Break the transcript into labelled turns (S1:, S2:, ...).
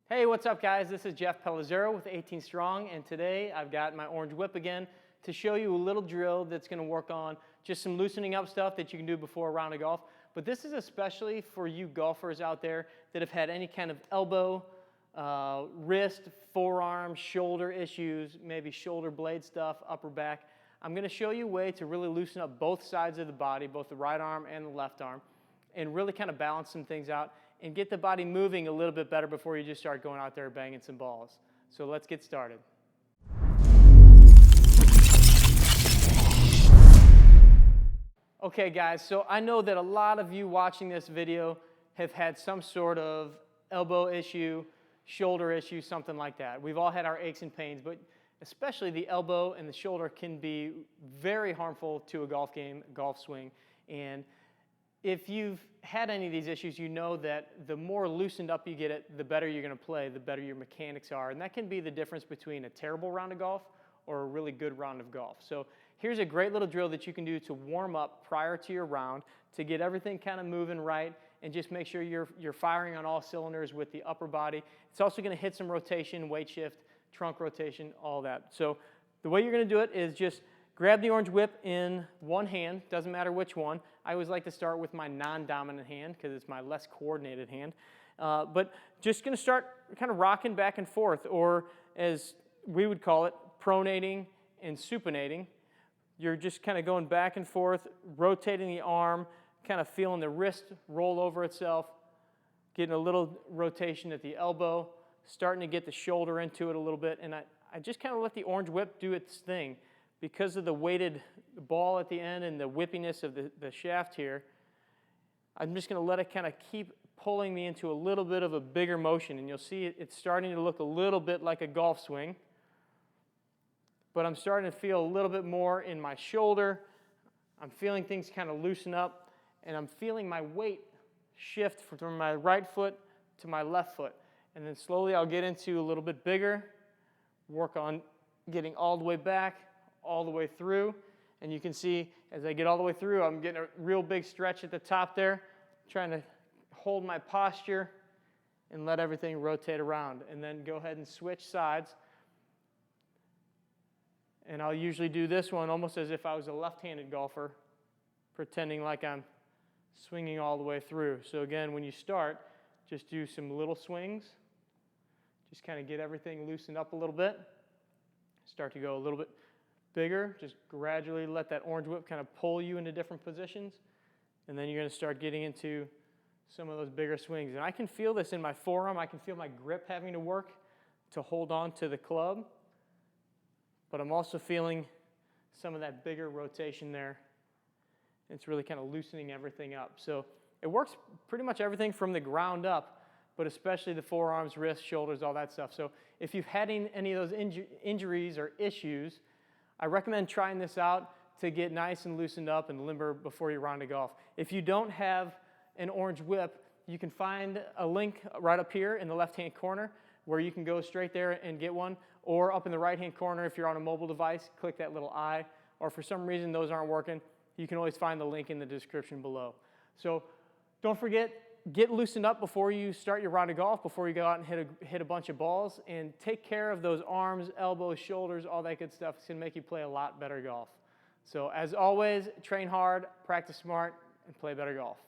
S1: Hey, what's up guys? This is Jeff Pellizzero with 18 Strong, and today I've got my orange whip again to show you a little drill that's going to work on just some loosening up stuff that you can do before a round of golf. But this is especially for you golfers out there that have had any kind of elbow, wrist, forearm, shoulder issues, maybe shoulder blade stuff, upper back. I'm going to show you a way to really loosen up both sides of the body, both the right arm and the left arm, and really kind of balance some things out and get the body moving a little bit better before you just start going out there banging some balls. So let's get started. Okay guys, so I know that a lot of you watching this video have had some sort of elbow issue, shoulder issue, something like that. We've all had our aches and pains, but especially the elbow and the shoulder can be very harmful to a golf game, golf swing. And if you've had any of these issues, you know that the more loosened up you get it, the better you're going to play, the better your mechanics are. And that can be the difference between a terrible round of golf or a really good round of golf. So here's a great little drill that you can do to warm up prior to your round to get everything kind of moving right and just make sure you're firing on all cylinders with the upper body. It's also going to hit some rotation, weight shift, trunk rotation, all that. So the way you're going to do it is just grab the orange whip in one hand, doesn't matter which one. I always like to start with my non-dominant hand because it's my less coordinated hand. But just going to start kind of rocking back and forth, or as we would call it, pronating and supinating. You're just kind of going back and forth, rotating the arm, kind of feeling the wrist roll over itself, getting a little rotation at the elbow, starting to get the shoulder into it a little bit. And I just kind of let the orange whip do its thing. Because of the weighted ball at the end and the whippiness of the shaft here, I'm just going to let it kind of keep pulling me into a little bit of a bigger motion. And you'll see it's starting to look a little bit like a golf swing. But I'm starting to feel a little bit more in my shoulder. I'm feeling things kind of loosen up. And I'm feeling my weight shift from my right foot to my left foot. And then slowly I'll get into a little bit bigger, work on getting all the way back, all the way through, and you can see as I get all the way through, I'm getting a real big stretch at the top there, trying to hold my posture and let everything rotate around, and then go ahead and switch sides. And I'll usually do this one almost as if I was a left-handed golfer, pretending like I'm swinging all the way through. So again, when you start, just do some little swings, just kind of get everything loosened up a little bit, start to go a little bit bigger, just gradually let that orange whip kind of pull you into different positions, and then you're going to start getting into some of those bigger swings. And I can feel this in my forearm. I can feel my grip having to work to hold on to the club, but I'm also feeling some of that bigger rotation there. It's really kind of loosening everything up. So it works pretty much everything from the ground up, but especially the forearms, wrists, shoulders, all that stuff. So if you've had any of those injuries or issues, I recommend trying this out to get nice and loosened up and limber before your round of golf. If you don't have an orange whip, you can find a link right up here in the left-hand corner where you can go straight there and get one, or up in the right-hand corner if you're on a mobile device, click that little eye, or for some reason those aren't working, you can always find the link in the description below. So don't forget, get loosened up before you start your round of golf, before you go out and hit a bunch of balls, and take care of those arms, elbows, shoulders, all that good stuff. It's going to make you play a lot better golf. So as always, train hard, practice smart, and play better golf.